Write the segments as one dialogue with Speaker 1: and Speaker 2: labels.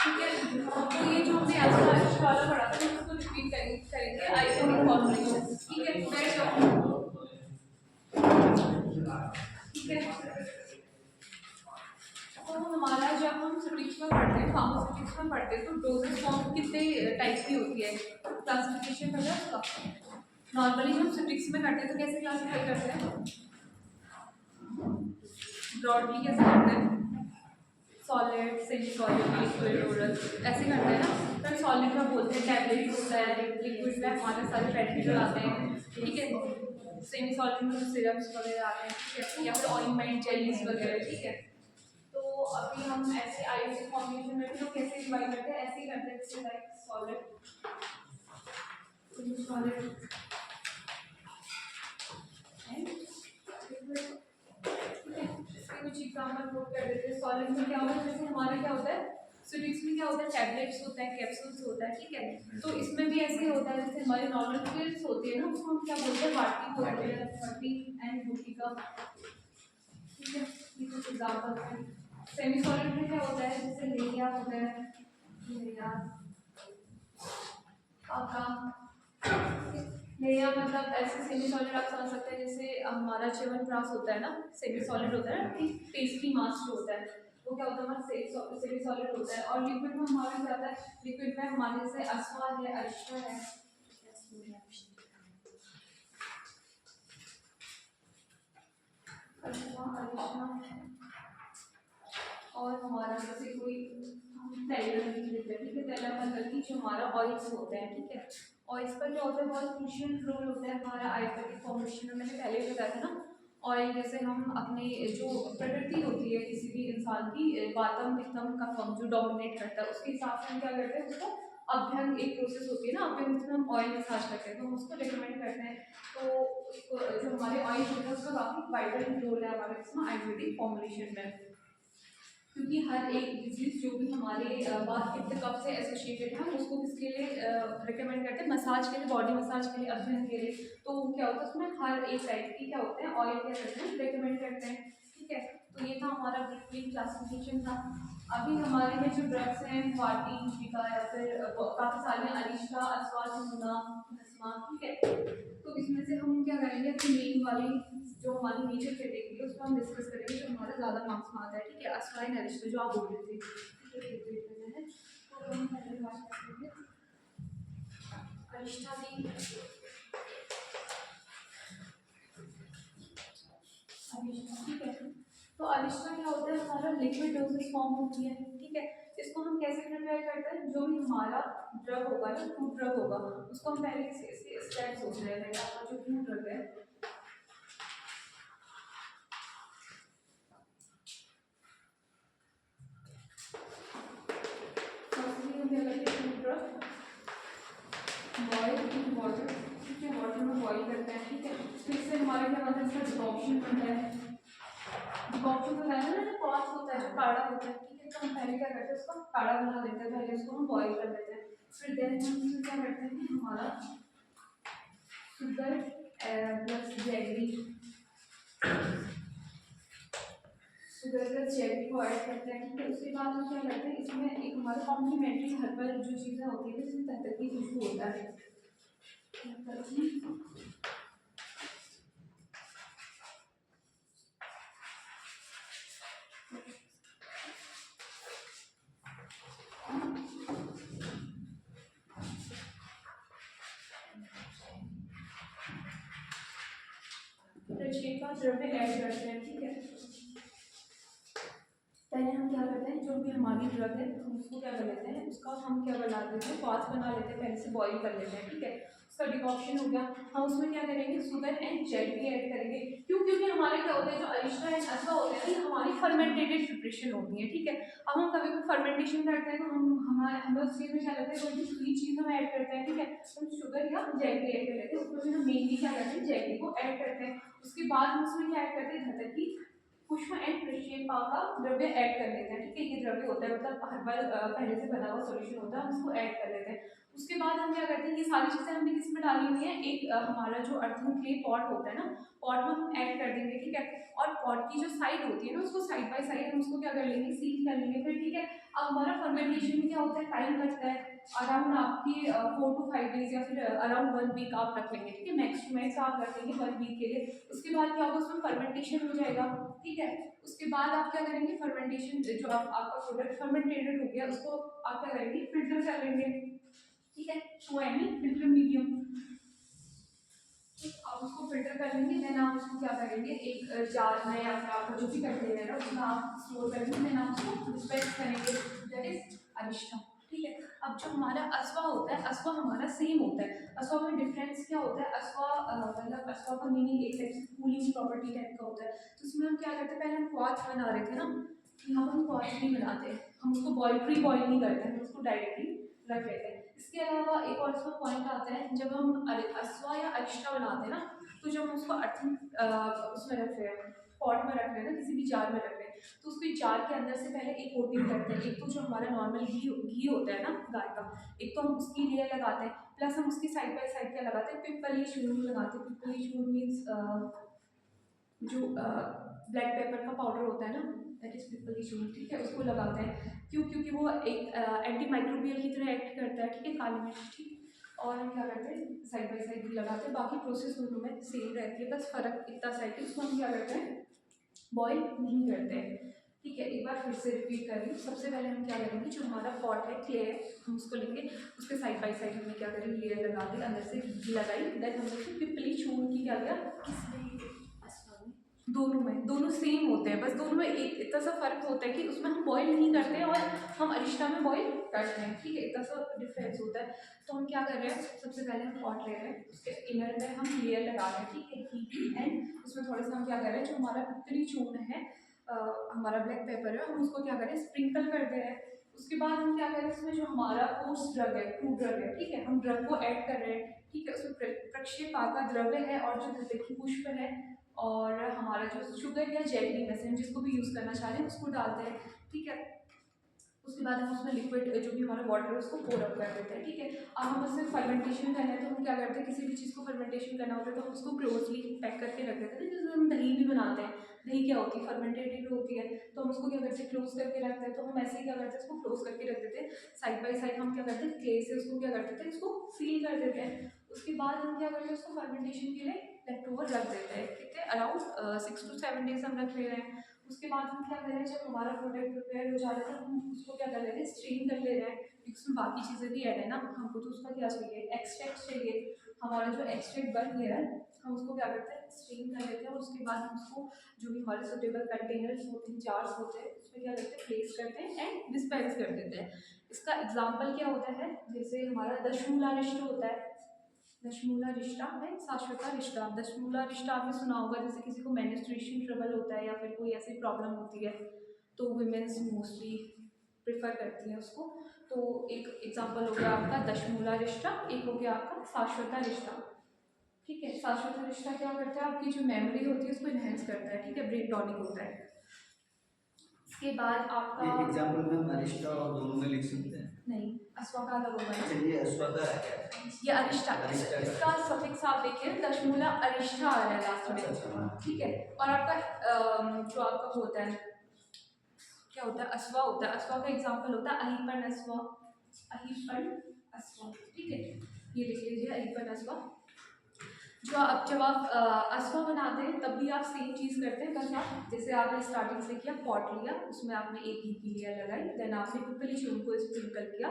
Speaker 1: ठीक है, तो ये जो हमने आज का आयुष वाला पढ़ा था उसको रिपीट करेंगे आइसोटोनिक फॉर्मुलेशन। ठीक है, बैठ जाओ। ठीक है, तो हमारा जब हम सिटिक्स में पढ़ते हैं, फार्मास्यूटिक्स में पढ़ते हैं, तो डोजेज फॉर्म कितने टाइप की होती है, क्लासिफिकेशन पता है उसका? नॉर्मली हम सिटिक्स में करते हैं तो कैसे क्लासिफाई करते हैं, ब्रॉडली कैसे करते हैं, solid, semi solid, liquid, oral, ऐसे करते हैं ना। फिर सॉलिड में बोलते हैं टैबलेट होता है, लिक्विड में हमारे सारे पेट्रिकल आते हैं। ठीक है, सेमी सॉलिड में सिरप्स वगैरह आते हैं, ठीक है, या फिर ऑइंटमेंट, जेलीज वगैरह। ठीक है, तो अभी हम ऐसे आयुष फॉर्मेशन में तो कैसे डिवाइड करते हैं, ऐसे ही करते हैं, जैसे like solid, semi solid and liquid. ठीक है, इसके कुछ एग्जांपल नोट कर देते हैं। सॉलिड में क्या होता है, जैसे हमारा क्या होता है, सिटिक्स में क्या होता है, टैबलेट्स होता है, कैप्सूल्स होता है। ठीक है, तो इसमें भी ऐसे ही होता है, जैसे हमारी नॉर्मल पिल्स होती है ना, उसको हम क्या बोलते हैं, वाटी बोलते हैं, वाटी एंड गुटिका। ठीक है, ये कुछ एग्जांपल हैं। सेमी सॉलिड में क्या होता है, जैसे लेया होता है, लेया काका, लेया मतलब ऐसे सेमी सॉलिड आप समझ सकते हैं, जैसे हमारा च्यवनप्राश होता है ना, सेमी सॉलिड होता है ना, पेस्ट्री मास जो होता है वो क्या होता है, हमारा सेमी सॉलिड होता है। और लिक्विड में हमारा क्या होता है, लिक्विड में हमारे जैसे अस्वा है, अरिष्टा है, अस्वा, अरिष्टा, और हमारा जैसे कोई तेलर लिख लेते हैं। ठीक है, तेलर मतलब कि जो हमारा ऑयल्स होते हैं। ठीक है, ऑयल्स का क्या होता है, बहुत क्रूशियल रोल होता है हमारा आयुर्वेदिक फॉर्मेशन में। मैंने पहले भी बताया था ना, ऑयल जैसे हम अपने जो प्रकृति होती है किसी भी इंसान की, वातम पित्तम का फॉर्म जो डोमिनेट करता है, उसके हिसाब से हम क्या करते हैं, उसको अभ्यंग एक प्रोसेस होती है ना, अभ्यंग जिसमें हम ऑयल मसाज करते हैं, तो हम उसको रिकमेंड करते हैं। तो उसको जो हमारे ऑयल होता है उसका काफी वाइटल रोल है हमारे इसमें आयुर्वेदिक फॉर्मुलेशन में, क्योंकि हर एक डिजीज जो भी हमारे वात पित्त कफ से एसोसिएटेड है, हम उसको किसके लिए रिकमेंड करते हैं, मसाज के लिए, बॉडी मसाज के लिए, अभ्यंग के लिए। तो क्या होता है उसमें हर एक टाइप की क्या होते हैं, ऑयल क्या करते हैं, रिकमेंड करते हैं। ठीक है, तो ये था हमारा ब्रीफ क्लासिफिकेशन था। अभी हमारे में जो ड्रग्स हैं, वाटी, गुटिका, या फिर काफी सारे अरिष्टा, अस्वा, मुना, भस्मा। ठीक है, तो इसमें से हम क्या करेंगे, अपनी मेन वाली जो हमारी नेचर कैटेगरी उसको हम डिस्कस करेंगे, जो हमारा ज़्यादा मार्क्स में आता है। ठीक है, अस्वाइन अरिष्ट जो आप बोल रहे थे, तो हम पहले बात करेंगे अरिष्टा की। अरिष्टा, ठीक है, तो अरिष्टा क्या होता है, हमारा लिक्विड डोजेज फॉर्म होती है। ठीक है, इसको हम कैसे प्रिपेयर करते हैं, जो भी हमारा ड्रग होगा ना, फूड ड्रग होगा, उसको हम पहले इसके स्टेप्स सोच रहे हैं। आपका जो फूड ड्रग है, बॉयल इन वाटर। ठीक है, वाटर में बॉयल करते हैं। ठीक है, फिर से हमारा क्या होता है, इसका डिकॉक्शन बनता है। डिकॉक्शन तो है ना, पॉच होता है, जो काढ़ा होता है। ठीक है, तो हम पहले क्या करते हैं, उसको काढ़ा बना देते हैं, पहले उसको हम बॉयल कर देते हैं। फिर देन हम इसमें क्या करते हैं, हमारा sugar plus jaggery, sugar plus jaggery को ऐड करते हैं। ठीक है, उसके बाद हम क्या करते हैं, इसमें एक हमारा कॉम्प्लीमेंट्री हर्बल जो चीज़ें होती है, जिसमें तहत की खुशबू होता है। प्रक्षेपा द्रव्य ऐड करते हैं। ठीक है, पहले हम क्या करते हैं, जो भी हमारी ड्रग है हम उसको क्या कर लेते हैं, उसका हम क्या बना देते हैं, पॉच बना लेते हैं, पहले से बॉईल कर लेते हैं। ठीक है, उसका डिकॉक्शन हो गया, हम उसमें क्या करेंगे, शुगर एंड जैगरी ऐड करेंगे। क्यों, क्योंकि हमारे क्या होता है, जो अरिष्टा एंड अस्वा होते हैं, ये हमारी फर्मेंटेडेड प्रिपरेशन होती है। ठीक है, अब हम कभी भी फर्मेंटेशन करते हैं तो हमें उस चीज़ में क्या लगता है, कोई भी स्वीट चीज़ हम ऐड करते हैं। ठीक है, तो हम शुगर या जैगरी ऐड कर लेते हैं, उसमें भी हम मेनली क्या करते हैं, जैगरी को ऐड करते हैं। उसके बाद हम उसमें क्या ऐड करते हैं, धतकी, पुष्प एंड प्रक्षेपा का द्रव्य ऐड कर लेते हैं। ठीक है, ये द्रव्य होता है, मतलब हर्बल पहले से बना हुआ सॉल्यूशन होता है, हम इसको ऐड कर लेते हैं। उसके बाद हम क्या करते हैं, ये सारी चीजें हमने किस में इसमें डाली हुई है एक हमारा जो अर्थन क्ले पॉट होता है ना, पॉट में हम ऐड कर देंगे, ठीक है। और पॉट की जो साइड होती है ना, उसको साइड बाय साइड हम उसको क्या कर लेंगे, सील कर लेंगे फिर, ठीक है। अब हमारा फर्मेंटेशन में क्या होता है, टाइम लगता है अराउंड आपकी 4 to 5 days या फिर अराउंड 1 वीक आप रख लेंगे, ठीक है। मैक्स टू मैक्स आप रख लेंगे 1 वीक के लिए। उसके बाद क्या होगा, उसमें फर्मेंटेशन हो जाएगा, ठीक है। उसके बाद आप क्या करेंगे, फर्मेंटेशन जो आपका प्रोडक्ट फर्मेंटेड हो गया उसको आप क्या करेंगे, फिल्टर कर लेंगे, ठीक है। थ्रू एनी फिल्टर मीडियम, आप उसको फिल्टर कर लेंगे। देन आप उसको क्या करेंगे, एक जार में या फिर आपका जो भी कंटेनर है उसमें आप स्टोर करेंगे। देन आप उसको डिस्पेंस करेंगे, दैट इज अरिस्टा, ठीक है। अब जो हमारा असवा होता है, असवा हमारा सेम होता है। असवा में डिफरेंस क्या होता है, असवा मतलब असवा का मीनिंग एक टाइप से कूलिंग प्रॉपर्टी टाइप का होता है। तो उसमें हम क्या करते हैं, पहले हम क्वाथ बना रहे थे ना, यहाँ पर हम क्वाथ नहीं बनाते, हम उसको बॉयल प्री बॉयल नहीं करते, हम उसको डायरेक्टली रख लेते हैं। इसके अलावा एक और इसमें पॉइंट आता है, जब हम असवा या अरिस्टा बनाते हैं ना, तो जब हम उसको अर्थन उसमें रख रहे हैं, पॉट में रख रहे हैं ना, किसी भी जार में रख रहे हैं, तो उसको जार के अंदर से पहले एक कोटिंग करते हैं। एक तो जो हमारा नॉर्मल घी होता है ना गाय का, एक तो हम उसकी लेयर लगाते हैं, प्लस हम उसकी साइड बाय साइड क्या लगाते हैं, पिपली चूर्ण लगाते हैं। पिपली चूर्ण मीन्स जो ब्लैक पेपर का पाउडर होता है ना, दैट इज पिपली चूर्ण, ठीक है। उसको लगाते हैं, क्यों, क्योंकि वो एक एंटी माइक्रोबियल की तरह एक्ट करता है, ठीक है, काली मिर्च, ठीक। और हम क्या करते हैं, साइड बाय साइड भी लगाते हैं, बाकी प्रोसेस दोनों में सेम रहती है, बस फर्क इतना सा है कि उसको हम क्या करते हैं, बॉयल नहीं करते हैं, ठीक है। एक बार फिर से रिपीट कर रही हूँ। सबसे पहले हम क्या करेंगे, जो हमारा पॉट है, क्ले है, हम उसको लेंगे, उसके साइड बाय साइड हमने क्या करें, लेयर लगा दी, अंदर से घी लगाई, देन हमने उसमें पिपली चूर्ण की क्या किया, दोनों सेम होते हैं, बस दोनों में एक इतना सा फर्क होता है कि उसमें हम बॉईल नहीं करते हैं और हम अरिस्टा में बॉईल करते हैं, ठीक है, इतना सा डिफरेंस होता है। तो हम क्या कर रहे हैं, सबसे पहले हम पॉट ले रहे हैं, उसके इनर में हम लेयर लगा रहे हैं, ठीक है, घी एंड उसमें थोड़ा सा हम क्या कर रहे हैं, जो हमारा पिपली चूर्ण है, हमारा ब्लैक पेपर है, हम उसको क्या करें, स्प्रिंकल कर दे रहे हैं। उसके बाद हम क्या करें, उसमें जो हमारा कोर्स ड्रग है, क्रू ड्रग है, ठीक है, हम ड्रग को ऐड कर रहे हैं, ठीक है। उसमें प्रक्षेपा का द्रव्य है और जो धतकी पुष्प है और हमारा जो शुगर या जैगरी में से हम जिसको भी यूज़ करना चाह रहे हैं उसको डालते हैं, ठीक है। उसके बाद हम उसमें लिक्विड जो भी हमारा वाटर है उसको पोर अप कर देते हैं, ठीक है। अब हम उससे फर्मेंटेशन करना है तो हम क्या करते हैं, किसी भी चीज़ को फर्मेंटेशन करना होता है तो हम उसको क्लोजली पैक करके रख देते हैं, जैसे हम दही भी बनाते हैं, दही क्या होती है, फर्मेंटेड होती है, तो हम उसको क्या करते हैं, क्लोज करके रखते हैं। तो हम ऐसे ही क्या करते हैं, उसको क्लोज करके रख देते हैं, साइड बाय साइड हम क्या करते हैं, क्ले से उसको क्या कर देते हैं, उसको सील कर देते हैं। उसके बाद हम क्या करते हैं, उसको फर्मेंटेशन के लिए लेफ्ट ओवर रख देते हैं, कितने अराउंड 6 to 7 days हम रख ले रहे हैं। उसके बाद हम क्या करें, जब हमारा प्रोडक्ट प्रिपेयर हो जा रहा है तो हम उसको क्या कर ले रहे हैं, स्ट्रीम कर ले रहे हैं, क्योंकि उसमें बाकी चीज़ें भी ऐड है ना, हमको तो उसका क्या चाहिए, एक्सट्रैक्ट चाहिए। हमारा जो एक्सट्रैक्ट बन गया है हम उसको क्या करते हैं, स्ट्रीम कर लेते हैं, और उसके बाद हम उसको जो भी हमारे सुटेबल कंटेनर्स होते हैं, जार्स होते हैं, उसमें क्या करते हैं, प्लेस करते हैं एंड डिस्पेंस कर देते हैं। इसका एग्जाम्पल क्या होता है, जैसे हमारा दशमूला रिश्ता होता है, दशमूला रिश्ता है शाश्वता रिश्ता। दशमूला रिश्ता आपने सुना होगा, जैसे किसी को मेंस्ट्रुएशन ट्रबल होता है या फिर कोई ऐसी प्रॉब्लम होती है तो वुमेन्स मोस्टली प्रेफर करती हैं उसको। तो एक एग्जांपल हो गया आपका दशमूला रिश्ता, एक हो गया आपका शाश्वता रिश्ता, ठीक है। शाश्वता रिश्ता क्या करता है, आपकी जो मेमोरी होती है उसको इनहेंस करता है, ठीक है, ब्रेन टॉनिक होता है। इसके बाद आपका
Speaker 2: एक एग्जांपल में अरिष्टा और दोनों में लिख सकते हैं,
Speaker 1: नहीं, अश्वा का अलग होगा ना,
Speaker 2: चलिए अश्वता है क्या,
Speaker 1: ये अरिष्टा, इसका सफिक्स आप देखिए, दशमूला अरिष्टा आ रहा है लास्ट में, ठीक है। और आपका जो आपका होता है क्या होता है, अश्वा होता है, अश्वा का एग्जांपल होता है अहिपन अश्वा, अहिपन अश्वा, ठीक है, ये लिख लीजिए अहिपन अश्वा। जो आप जब आप अश्वा बनाते हैं तब भी आप सेम चीज़ करते हैं, बस आप जैसे आपने स्टार्टिंग से किया, पॉट लिया, उसमें आपने एक घी की लेयर लगाई, देन आपने पिपली चूर्ण को स्प्रिंकल किया,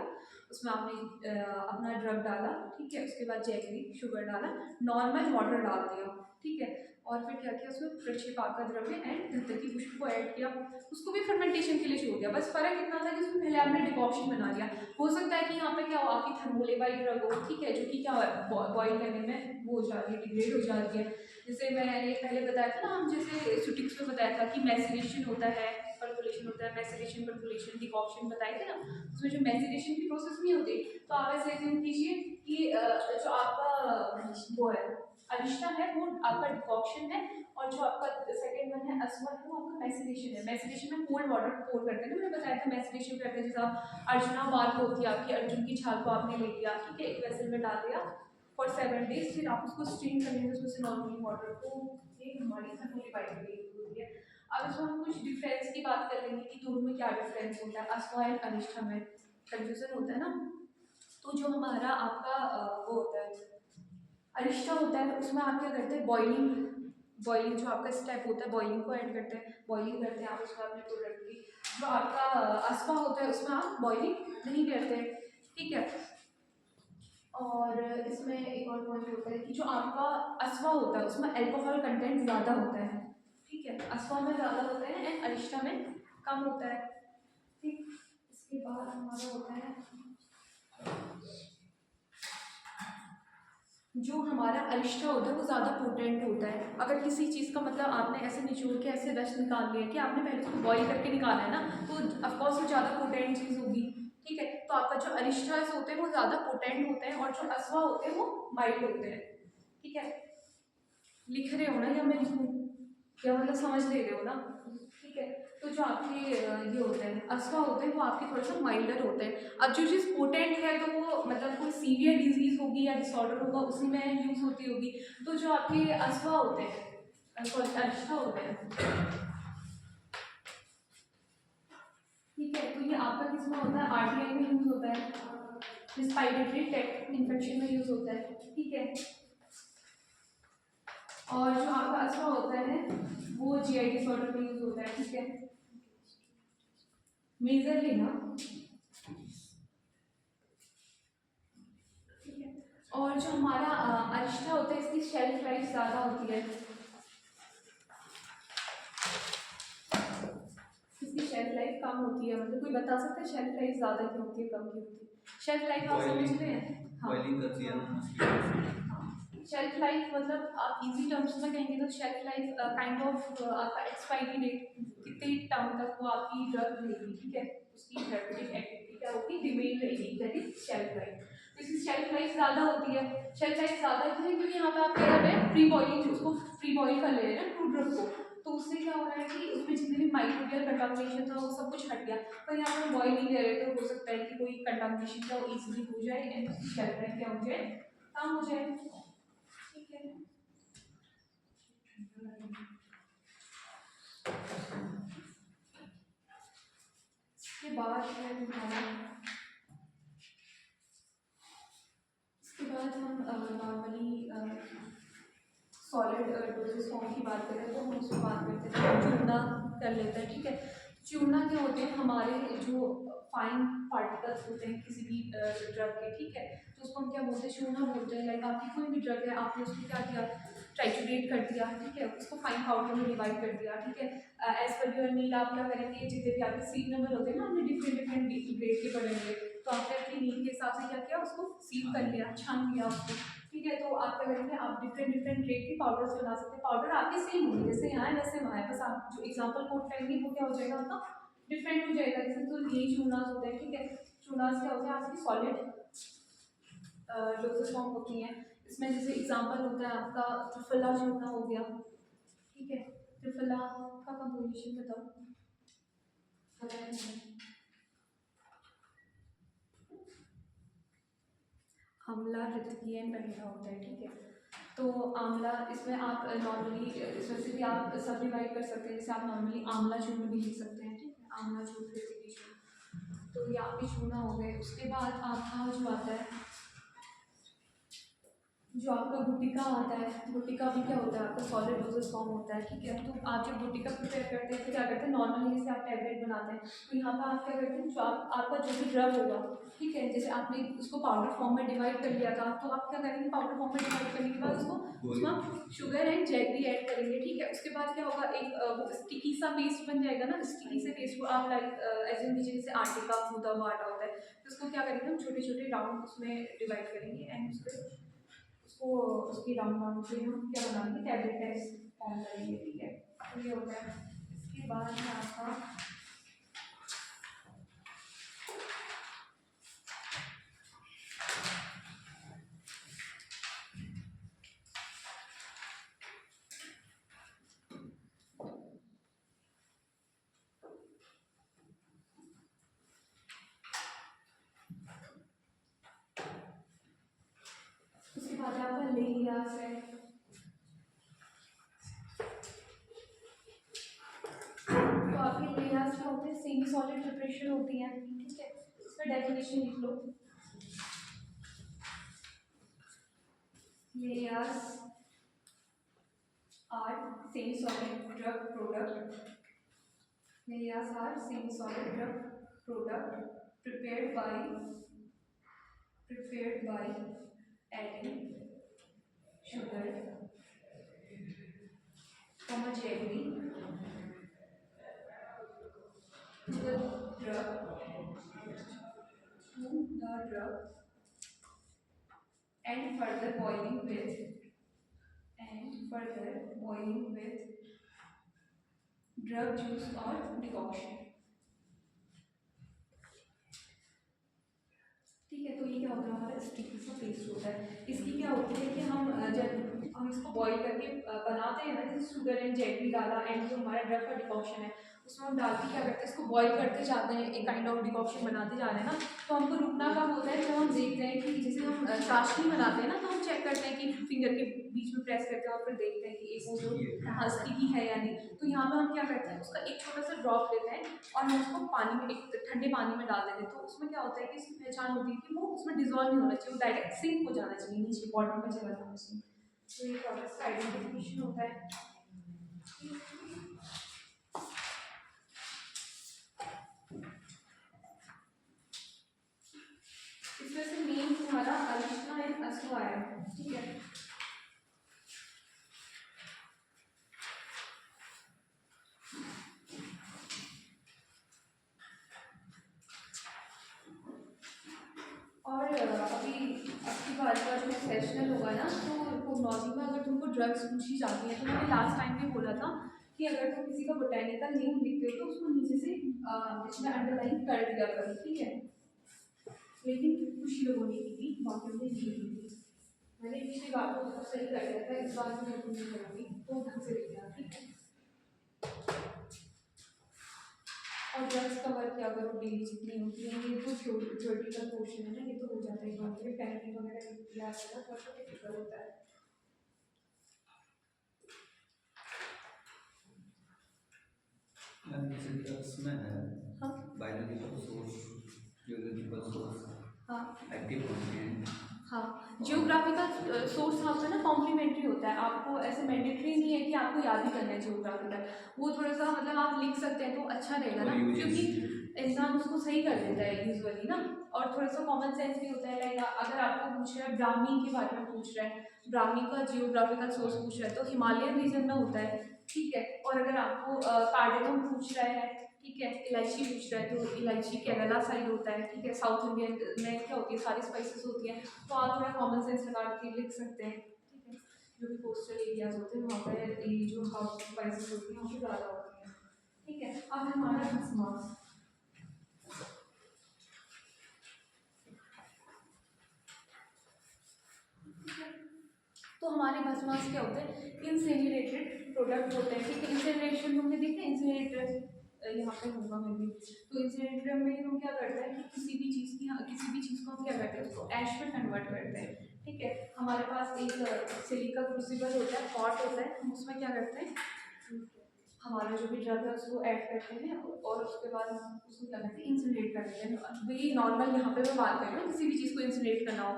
Speaker 1: उसमें आपने अपना ड्रग डाला, ठीक है। उसके बाद जैगरी शुगर डाला, नॉर्मल वाटर डाल दिया, ठीक है। और फिर क्या किया, उसमें प्रक्षेपा द्रव्य एंड धतकी पुष्प को ऐड किया, उसको भी फर्मेंटेशन के लिए छोड़ दिया। बस फर्क इतना था कि उसमें पहले आपने डिकॉक्शन बना लिया। हो सकता है कि यहाँ पे क्या हो, आपकी थर्मोलेबाइल ड्रग हो, ठीक है, जो कि क्या बॉयल करने में वो हो जाती है, डिग्रेड हो जाती है। जैसे मैंने पहले बताया था ना, हम जैसे सुटिक्स में बताया था कि मैसिनेशन होता है, परकोलेशन होता है, मैसिनेशन परकोलेशन डिकॉक्शन बताए थे ना, उसमें जो मैसिनेशन की प्रोसेस नहीं होती, तो आप ऐसे थिंक कीजिए कि जो आपका वो है अरिष्टा है वो आपका डिकॉक्शन है, और जो आपका सेकंड वन है अश्वा है वो आपका मैसिनेशन है। मैसिनेशन में कोल्ड वाटर पोर करते हैं ना, मैंने बताया था मैसिनेशन करते हैं, जैसे आप अर्जुना बाल होती है आपकी, अर्जुन की छाल को आपने ले लिया, ठीक है, एक वेसल में डाल दिया फॉर 7 डेज, फिर आप उसको स्ट्रीम करेंगे उसमें से नॉर्मली वाटर को। ये हमारी थर्मली बाइट होती है। अब इसमें हम कुछ डिफरेंस की बात कर लेंगे कि दोनों में क्या डिफरेंस होता है, अश्वा एंड अनिष्ठा में कंफ्यूजन होता है ना। तो जो हमारा आपका वो होता है अरिष्टा होता है, उसमें आप क्या करते हैं, बॉइलिंग जो आपका स्टेप होता है, बॉइलिंग को ऐड करते हैं, बॉइलिंग करते हैं आप उसमें अपने प्रोडक्ट की। जो आपका अश्वा होता है उसमें आप बॉइलिंग नहीं करते, ठीक है। और इसमें एक और पॉइंट होता है कि जो आपका अश्वा होता है उसमें अल्कोहल कंटेंट ज़्यादा होता है, ठीक है, अश्वा में ज़्यादा होता है एंड अरिष्टा में कम होता है, ठीक। इसके बाद हमारा होता है जो हमारा अरिष्टा होता है वो ज़्यादा पोटेंट होता है। अगर किसी चीज़ का मतलब आपने ऐसे निचोड़ के ऐसे रस निकाल लिया कि आपने पहले उसको बॉईल करके निकाला है ना, तो ऑफकोर्स वो ज़्यादा पोटेंट चीज़ होगी, ठीक है। तो आपका जो अरिष्टास होते हैं वो ज़्यादा पोटेंट होते हैं और जो अश्वा होते हैं वो माइल्ड होते हैं, ठीक है। लिख रहे हो ना या मैं लिखूँ, या मतलब समझ ले रहे हो ना, ठीक है। तो जो आपके ये होते हैं अश्वा होते हैं वो आपके थोड़ा सा माइल्डर होते हैं। अब जो चीज़ पोटेंट है तो वो मतलब कोई सीवियर डिजीज होगी या डिसऑर्डर होगा उसी में यूज होती होगी। तो जो आपके अश्वा होते हैं, सॉरी अरिष्टा होते हैं, ठीक है, तो ये आपका किसमें होता है, आरटीआई में यूज होता है, रिस्पायरेटरी ट्रैक्ट इन्फेक्शन में यूज होता है, ठीक है। और जो आपका अश्वा होता है वो जीआई डिसऑर्डर में यूज होता है, ठीक है, मेजरली ना, ठीक है। और जो हमारा अरिष्टा होता है इसकी शेल्फ लाइफ ज़्यादा होती है, इसकी शेल्फ लाइफ कम होती है। मतलब कोई बता सकता है शेल्फ लाइफ ज़्यादा क्यों होती है कम क्यों होती है? शेल्फ लाइफ आप समझ रहे हैं? हाँ,
Speaker 2: बॉइलिंग करती है ना मछली।
Speaker 1: शेल्फ लाइफ मतलब आप इजी टर्म्स में कहेंगे तो शेल्फ लाइफ काइंड ऑफ आपका एक्सपायरी डेट कितने टाइम तक वो आपकी ड्रग रहेगी, ठीक है, उसकी थेरेप्यूटिक एक्टिविटी क्या होगी, रिमेन रहेगी, दैट इज शेल्फ लाइफ। तो इसकी शेल्फ लाइफ ज़्यादा होती है। शेल्फ लाइफ ज़्यादा इसलिए क्योंकि यहाँ पे आप क्या कर रहे हैं, प्री बॉइलिंग, उसको प्री बॉइल कर ले रहे हैं फ्रूट ड्रग को, तो उससे क्या हो रहा है कि उसमें जितने भी माइक्रोबियल कंटामिनेशन था वो सब कुछ हट गया। पर यहाँ पर बॉइल नहीं कर रहे तो हो सकता है कि कोई कंटामिनेशन क्या वो ईजिली हो जाए एंड उसकी शेल्फ लाइफ क्या हो जाए, कम हो जाए, ठीक है। इसके बाद है हमारा, इसके बाद हम नॉर्मली सॉलिड डोजेस फॉर्म की बात करें तो हम उसमें बात करते हैं चूना कर लेते हैं, ठीक है। चूना क्या होते हैं, हमारे जो फाइन पार्टिकल्स होते हैं किसी भी ड्रग के, ठीक है, तो उसको हम क्या बोलते हैं, चूना बोलते हैं। लाइक आपकी कोई भी ड्रग है, आपने उसको क्या किया, ट्राइचुरेट कर दिया, ठीक है, उसको फाइन पाउडर में डिवाइड कर दिया, ठीक है। एज पर योर नीड आप क्या करेंगे, जितने भी आपके सील नंबर होते हैं ना, आपने डिफरेंट डिफरेंट ग्रेड के पढ़ेंगे, तो आपने अपनी नीड के हिसाब से क्या किया, उसको सील कर लिया, छान लिया उसको, ठीक है। तो आप क्या करेंगे, आप डिफरेंट डिफरेंट ग्रेड के पाउडर्स बना सकते हैं। पाउडर आपके सेम होंगे, जैसे यहाँ है वैसे वहाँ है, बस आप जो एग्जाम्पल कोड करेंगे वो क्या हो जाएगा, आपका डिफरेंट हो जाएगा। जैसे तो यही चूनास होते हैं, ठीक है। चूनास क्या होते हैं, आपकी सॉलिड डोजेस फॉर्म होती हैं। इसमें जैसे एग्जांपल होता है आपका त्रिफला चूना हो गया, ठीक है। त्रिफला का कंपोजिशन बताओ, आंवला, रितकी एंड वनीला होता है, ठीक है। तो आंवला, इसमें आप नॉर्मली इसमें से भी आप सब डिवाइड कर सकते हैं, जैसे आप नॉर्मली आंवला चूर्ण भी लिख सकते हैं, ठीक है, आंवला चूर्ण, रितकी चूर्ण, तो ये आपके चूना हो गए। उसके बाद आपका जो आता है, जो आपका गुटिका आता है, गुटिका भी क्या होता है, आपका सॉलिड डोजेस फॉर्म होता है, ठीक है। तो आप जब गुटिका प्रिपेयर करते हैं तो क्या करते हैं, नॉर्मली जैसे आप टैबलेट बनाते हैं तो यहाँ पर आप क्या करते हैं, जो आपका जो भी ड्रग होगा, ठीक है, जैसे आपने उसको पाउडर फॉर्म में डिवाइड कर लिया था, तो आप क्या करेंगे, पाउडर फॉर्म में डिवाइड करने के बाद उसको उसमें आप शुगर एंड जैगरी ऐड करेंगे, ठीक है। उसके बाद क्या होगा, एक वो स्टिकी सा पेस्ट बन जाएगा ना, स्टिकी से पेस्ट को आप लाइक एज्यूम कीजिए जैसे आटे का गूंदा हुआ आटा होता है, तो उसको क्या करेंगे, हम छोटे छोटे राउंड उसमें डिवाइड करेंगे एंड उसको उसकी राउंड राउंड से हम क्या बनाएंगे, टैबलेट टाइप फॉर्म करेंगे, ठीक है। तो ये होता है। इसके बाद है आपका उसके बाद आपका लेयास है, तो आपके लेयास क्या होते हैं, सेमी सॉलिड प्रिपरेशन होती है, ठीक है। इसका डेफिनेशन लिख लो, layers are semi solid drug product, layers are semi-solid drug product prepared by adding sugar, jelly to the drug and further boiling with drug juice or decoction, ठीक है। तो ये क्या होता है, हमारा स्टिकी सा पेस्ट होता है। इसकी क्या होती है कि जब हम इसको बॉईल करके बनाते हैं ना, जैसे शुगर एंड जेगरी डाला एंड जो हमारा ड्रग का डिकॉक्शन है उसमें हम डाल के क्या करते हैं, इसको बॉईल करते जाते हैं, एक काइंड ऑफ डिकॉक्शन बनाते जा रहे हैं ना। तो हमको रुकना कब होता है, जब हम देखते हैं कि जैसे हम चाशनी बनाते हैं ना, तो हम चेक करते हैं कि फिंगर के बीच में प्रेस करके और फिर देखते हैं कि एक वो जो स्टिकी है या नहीं। तो यहाँ पर हम क्या करते हैं, उसका एक छोटा सा ड्रॉप लेते हैं और हम उसको पानी में, एक ठंडे पानी में डाल देते हैं। तो उसमें क्या होता है कि इसकी पहचान होती है कि वो उसमें डिजॉल्व नहीं होना चाहिए, वो डायरेक्ट सिंक हो जाना चाहिए, नीचे बॉटम में चला जाना चाहिए। तो ये प्रोडक्ट का आइडेंटिफिकेशन होता है। इसमें से मेन हमारा अरिशना एंड असुआ है, ठीक है। और अभी आपकी बार का जो सेशनल होगा ना, तो कोग्नोलॉजी में अगर तुमको ड्रग्स पूछी जाती है, तो मैंने लास्ट टाइम में बोला था कि अगर तुम किसी का बोटेनिकल नेम लिखते हो तो उसको नीचे से इसमें अंडरलाइन कर दिया करो, ठीक है। लेकिन कुछ लोगों ने की थी, बाकी ने नहीं की थी। मैंने पिछली बार को सही कर दिया था, इस बार मैं नहीं करूँगी, तो ढंग से लिख दिया, ठीक है। और ड्रग्स कवर क्या करो, डेली जितनी होती है, ये तो थ्योरेटिकल पोर्शन है ना, ये तो हो जाता है बहुत में पेनिंग वगैरह याद करना थोड़ा डिफिकल्ट होता है।
Speaker 2: उसमें है
Speaker 1: हाँ
Speaker 2: बायोलॉजिकल सोर्स, जियोलॉजिकल सोर्स,
Speaker 1: हाँ
Speaker 2: एक्टिव कंपोनेंट।
Speaker 1: हाँ, जियोग्राफिकल सोर्स आपका ना कॉम्प्लीमेंट्री होता है, आपको ऐसे मैंडेटरी नहीं है कि आपको याद ही करना है जियोग्राफिकल। वो थोड़ा सा मतलब आप लिख सकते हैं तो अच्छा रहेगा ना, क्योंकि इंसान उसको सही कर देता है यूजुअली ना। और थोड़ा सा कॉमन सेंस भी होता है, लाइक अगर आपको पूछ रहा है ब्राह्मी के बारे में पूछ रहा है, ब्राह्मी का जियोग्राफिकल सोर्स पूछ रहा है, तो हिमालयन रीजन में होता है, ठीक है। और अगर आपको कार्डेमम पूछ रहा है, ठीक है, इलायची पूछ रहा है, तो इलायची केरला साइड होता है, ठीक है। साउथ इंडियन में क्या होती है, सारी स्पाइसेस होती हैं, तो आप थोड़ा कॉमन सेंस लगा के लिख सकते हैं, ठीक है। जो भी कोस्टल एरियाज होते हैं वहाँ पर ये जो हाउस स्पाइसेस होती हैं वो ज़्यादा होती हैं, ठीक है। अब हमारा भस्मास, तो हमारे भस्मास क्या होते हैं, इंसिनरेटेड प्रोडक्ट होते हैं, ठीक है। इंसिनरेशन हमने देखा, इंसिनरेटर यहाँ पे होगा मैं भी। तो इंसिनरेटर में हम क्या करते हैं कि किसी भी चीज़ को हम क्या करते हैं, उसको ऐश में कन्वर्ट करते हैं, ठीक है। हमारे पास एक सिलिका क्रूसिबल होता है, पॉट होता है, हम उसमें क्या करते हैं, हमारा जो भी ड्रग है उसको ऐड करते हैं और उसके बाद हम उसको क्या करते हैं, इंसिनरेट कर देते हैं। वही नॉर्मल यहाँ पे मैं बात कर रही हूँ, किसी भी चीज़ को इंसिनरेट करना हो,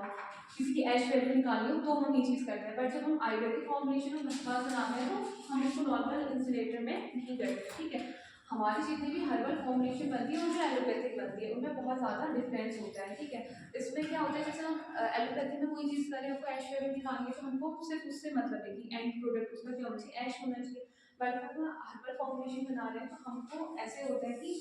Speaker 1: किसी की ऐश वैल्यू निकालनी हो, तो हम ये चीज़ करते हैं। बट जब हम आयुर्वेदिक फॉर्मुलेशन में भस्मास बनाते हैं तो हम इसको नॉर्मल इंसिनरेटर में नहीं करते, ठीक है। हमारी जितनी भी हर्बल फॉर्मुलेशन बनती है उनमें एलोपैथिक बनती है, उनमें बहुत ज़्यादा डिफरेंस होता है, ठीक है। इसमें क्या होता है, जैसे हम एलोपैथी में कोई चीज़ करें, हमको ऐश वैल्यू निकालनी है, तो हमको सिर्फ उससे मतलब है कि एंड प्रोडक्ट उसका क्या होना चाहिए, ऐश होना चाहिए। बट हम हर्बल फॉर्मुलेशन बना रहे हैं तो हमको ऐसे होता है कि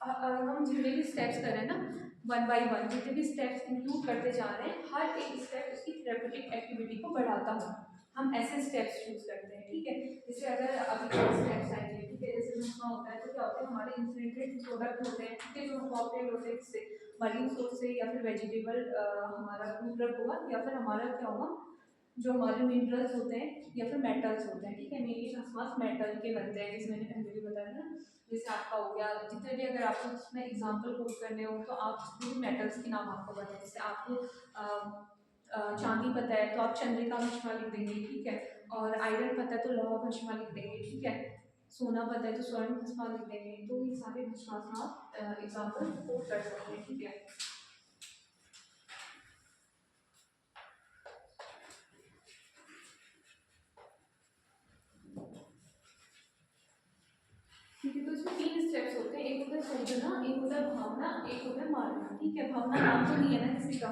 Speaker 1: हम जितने भी स्टेप्स कर रहे हैं ना, वन बाय वन जितने भी स्टेप्स इंक्लूड करते जा रहे हैं, हर एक स्टेप उसकी थेरेप्यूटिक एक्टिविटी को बढ़ाता हो, हम ऐसे स्टेप्स चूज करते हैं, ठीक है। जैसे अगर अभी स्टेप्स आएंगे, ठीक है, जैसे भस्मा होता है तो क्या होता है, हमारे इंसिनरेटेड प्रोडक्ट होते हैं, ठीक है, जो इंकॉर्पोरेट होते हैं इससे मरीन सोर्स से या फिर वेजिटेबल हमारा फूड ड्रग होगा, या फिर हमारा क्या होगा, जो हमारे मिनरल्स होते हैं या फिर मेटल्स होते हैं, ठीक है। मेनली भस्मास मेटल के बनते हैं, जैसे मैंने पहले भी बताया ना। जैसे आपका हो गया, जितने भी अगर आपको उसमें एग्जांपल कोट करने हो तो आप जितने भी मेटल्स के नाम आपको बताएं, जैसे आपको चांदी पता है तो आप चंद्रिका भस्मा लिख देंगे, ठीक है। और आयरन पता है तो लौह भस्मा लिख देंगे, ठीक है। सोना पता है तो स्वर्ण भस्मा लिख देंगे। तो ये सारे भस्मा से आप एग्जाम्पल कोट कर सकते हैं, ठीक है। ठीक है, तो इसमें 3 स्टेप्स होते हैं, एक होता है सोचना, एक होता है भावना, एक होता है मानना, ठीक है। भावना नाम तो नहीं है ना किसी का,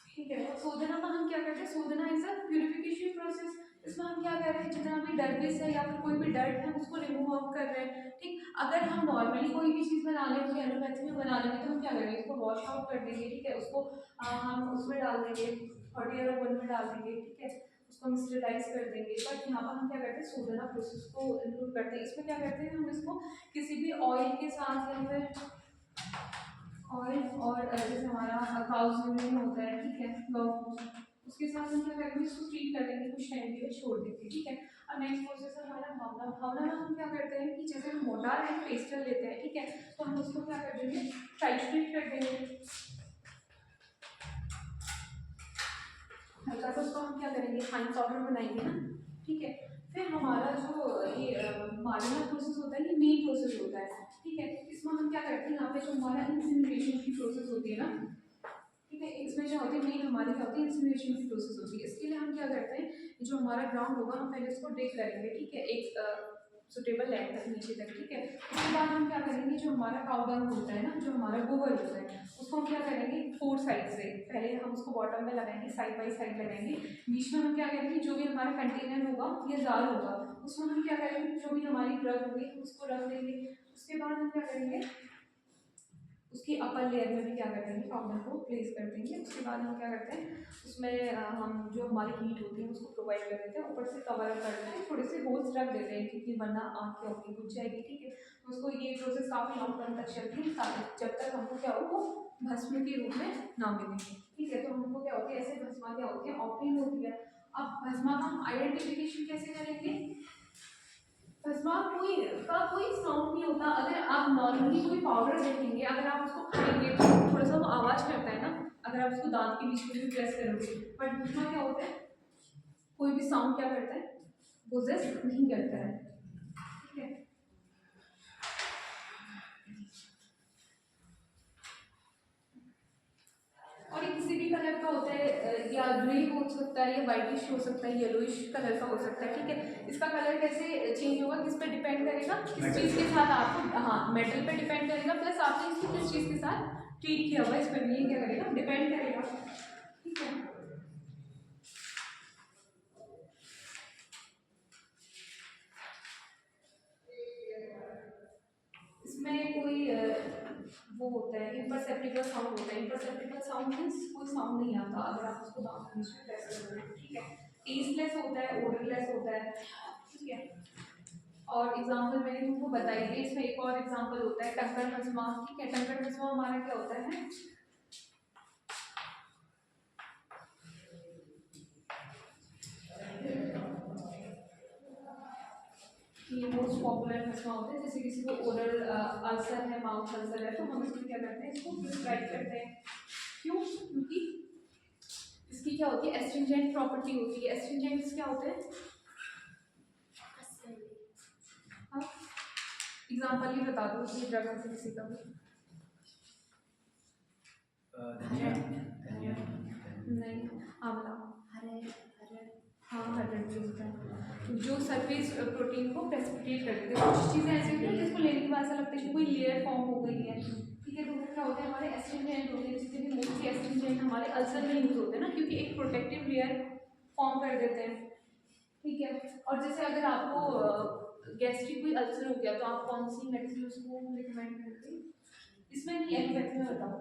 Speaker 1: ठीक है। तो सोचना में हम क्या करते हैं, सोचना इज अ प्यूरिफिकेशन प्रोसेस। इसमें हम क्या कर रहे हैं, जितना भी डर्बिस है या फिर कोई भी डर्ट है उसको रिमूव आउट कर रहे हैं, ठीक। अगर हम नॉर्मली कोई भी चीज़ बना लें तो एलोपैथी में बना लेंगे तो हम क्या करेंगे, इसको वॉश आउट कर देंगे, ठीक है। उसको हम उसमें डाल देंगे, हॉट एयर ओवन में डाल देंगे, ठीक है। उसको हम स्टेलाइज कर देंगे। बट यहाँ पर हम क्या करते हैं, सोडना प्रोसेस को इंक्लूड करते हैं। इसमें क्या करते हैं, हम इसको किसी भी ऑयल के साथ या फिर ऑयल और जैसे हमारा काउज यूरिन होता है, ठीक है, उसके साथ हम क्या करेंगे, इसको ट्रीट कर देंगे, कुछ टाइम के लिए छोड़ देंगे, ठीक है। और नेक्स्ट प्रोसेस है हमारा भावना। भावना में हम क्या करते हैं कि जैसे हम मोटार एंड पेस्टल लेते हैं, ठीक है, तो हम उसको क्या कर देंगे, टाइट्रेट कर देंगे हल्का सा, उसको हम क्या करेंगे, फाइन पाउडर बनाएंगे ना, ठीक है। फिर हमारा जो ये मार्जिनल प्रोसेस होता है, ये मेन प्रोसेस होता है, ठीक है। इसमें हम क्या करते हैं, यहाँ पे जो हमारा इंसिनरेशन की प्रोसेस होती है ना, ठीक है, इसमें जो होती है मेन हमारी क्या होती है, इंसिनरेशन की प्रोसेस होती है। इसके लिए हम क्या करते हैं, जो हमारा ग्राउंड होगा हम पहले उसको डिग करेंगे, ठीक है, एक सुटेबल लैंड तक, नीचे तक, ठीक है। उसके बाद हम क्या करेंगे, जो हमारा काउडंग होता है ना, जो हमारा गोबर होता है, उसको हम क्या करेंगे, 4 साइड से पहले हम उसको बॉटम में लगाएंगे, साइड बाई साइड लगाएंगे। बीच में हम क्या करेंगे, जो भी हमारा कंटेनर होगा या जार होगा उसमें हम क्या करेंगे, जो भी हमारी ड्रग होगी उसको रख देंगे। उसके बाद हम क्या करेंगे, उसकी अपर लेयर में भी क्या करेंगे, पाउडर को प्लेस कर देंगे। उसके बाद हम क्या करते हैं, उसमें हम जो हमारी हीट होती है उसको प्रोवाइड कर देते हैं, ऊपर से कवर अप कर देते हैं, थोड़े से होल्स रख देते हैं क्योंकि वरना आग क्या होगी, बुझ जाएगी, ठीक है। तो उसको ये प्रोसेस काफ़ी लॉन्ग टर्म तक चलती है, जब तक हमको क्या हो, वो भस्म के रूप में ना मिले, ठीक है। तो हमको क्या होती है, ऐसे भस्मा क्या होती है, ऑप्टिंग होती है। अब भस्मा का हम आइडेंटिफिकेशन कैसे करेंगे, भस्मा कोई साउंड नहीं होता। अगर आप नॉर्मली कोई पाउडर देखेंगे, अगर आप उसको खाएंगे तो थोड़ा सा वो आवाज़ करता है ना, अगर आप उसको दांत के बीच में भी प्रेस करोगे। बट भस्मा क्या होता है, कोई भी साउंड क्या करता है, पोजेस नहीं करता है, ठीक है। और ये किसी भी कलर का होता है, या ग्रे हो सकता है, या वाइटिश हो सकता है, येलोइश कलर का हो सकता है, ठीक है। इसका कलर कैसे चेंज होगा, किस पे डिपेंड करेगा, किस चीज़ के साथ आपको, हाँ, मेटल पे डिपेंड करेगा, प्लस आपने इसको किस चीज़ के साथ ट्रीट किया हुआ है, इस पर भी क्या करेगा, डिपेंड करेगा, ठीक है। इसमें कोई वो होता है, इम्परसेप्टिबल साउंड होता है। इम्परसेप्टिबल साउंड मीन्स कोई साउंड नहीं आता अगर आप उसको दांत के बीच में प्रेस करोगे, ठीक है। टेस्टलेस होता है, ओडरलेस होता है, ठीक है। और एग्जाम्पल मैंने तुमको बताई थी, इसमें एक और एग्जाम्पल होता है टंकर भस्मा, ठीक है। टंकर भस्मा हमारा क्या होता है, ये मोस्ट पॉपुलर भस्मा होता है। जैसे किसी को ओरल अल्सर है, माउथ अल्सर है, तो हम इसमें क्या करते हैं, इसको प्रिस्क्राइब करते हैं। क्यों, क्योंकि इसकी क्या होती है, एस्ट्रिंजेंट प्रॉपर्टी होती है। एस्ट्रिंजेंट्स क्या होते हैं, एग्जाम्पल ही बता दो उसी ड्रग से किसी का भी।
Speaker 2: धनिया धनिया
Speaker 1: नहीं, आंवला, हाँ, 100 भी होता है, जो सरफेस प्रोटीन को प्रेसिपिटेट कर देते हैं। कुछ चीज़ें ऐसी होती हैं जिसको लेने के बाद ऐसा लगता है कि कोई लेयर फॉर्म हो गई है, ठीक है। तो वो क्या होते हैं, हमारे एस्ट्रिंजेंट होते हैं, जितने भी मोस्टली एस्ट्रिंजेंट हमारे अल्सर में यूज होते हैं ना, क्योंकि एक प्रोटेक्टिव लेयर फॉर्म कर देते हैं, ठीक है। और जैसे अगर आपको गैस्ट्रिक कोई अल्सर हो गया तो आप कौन सी मेडिसिन उसको रिकमेंड करते हैं, इसमें नहीं, एलोपैथी में बताओ,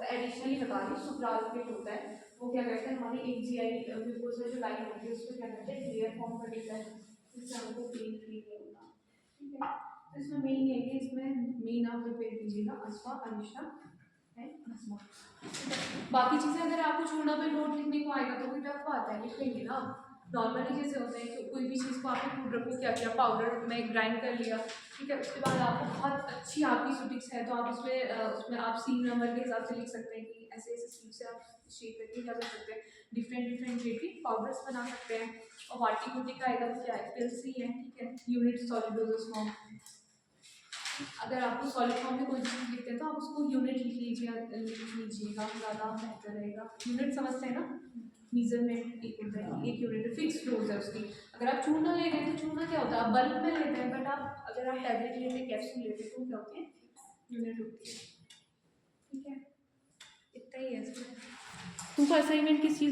Speaker 1: एडिशनली बता रही हूँ, सुप्रालोकेट होता है, वो क्या करते हैं, हमारी एक जीआई ग्लूकोज में जो लाइन होती है उसको क्या करते हैं, लेयर फॉर्म कर देता है, जिससे हमको पेन फ्री नहीं होता, ठीक है। तो इसमें मेन ये है कि इसमें मेन आप रिपेयर कीजिएगा अश्वा, अरिष्टा है, भस्मा, ठीक है। बाकी चीज़ें अगर आपको छोड़ना पे नोट लिखने को आएगा तो कोई टफ आता है, लिख लेंगे ना, नॉर्मली जैसे होते हैं कि कोई भी चीज़ को आपने पाउडर को क्या किया, पाउडर में ग्राइंड कर लिया, ठीक है, उसके बाद आपको बहुत अच्छी आपकी सुटिक्स है तो आप उसमें आप सीन नंबर के हिसाब से लिख सकते हैं कि ऐसे ऐसे सीन से आप शेप करके क्या कर सकते हैं, डिफरेंट डिफरेंट ग्रेड की पाउडर्स बना सकते हैं। और वाटी कुटी का आएगा तो क्या है, पिल्स ही है, ठीक है, यूनिट सॉलिड डोजेस फॉर्म। अगर आपको सॉलिड फॉर्म में कोई चीज़ लिखते हैं तो आप उसको यूनिट लिख लीजिएगा, ज़्यादा बेहतर रहेगा। यूनिट समझते हैं ना, मेजरमेंट एक होता है, एक यूनिट फिक्स डोज है उसकी। अगर आप चूना ले रहे हैं तो चूना क्या होता है, आप बल्क में लेते हैं, बट आप अगर आप टैबलेट लेते हैं, कैप्सूल लेते हैं तो क्या होते हैं, यूनिट होती है, ठीक है, इतना ही है इसमें।
Speaker 3: तुमको असाइनमेंट किस चीज़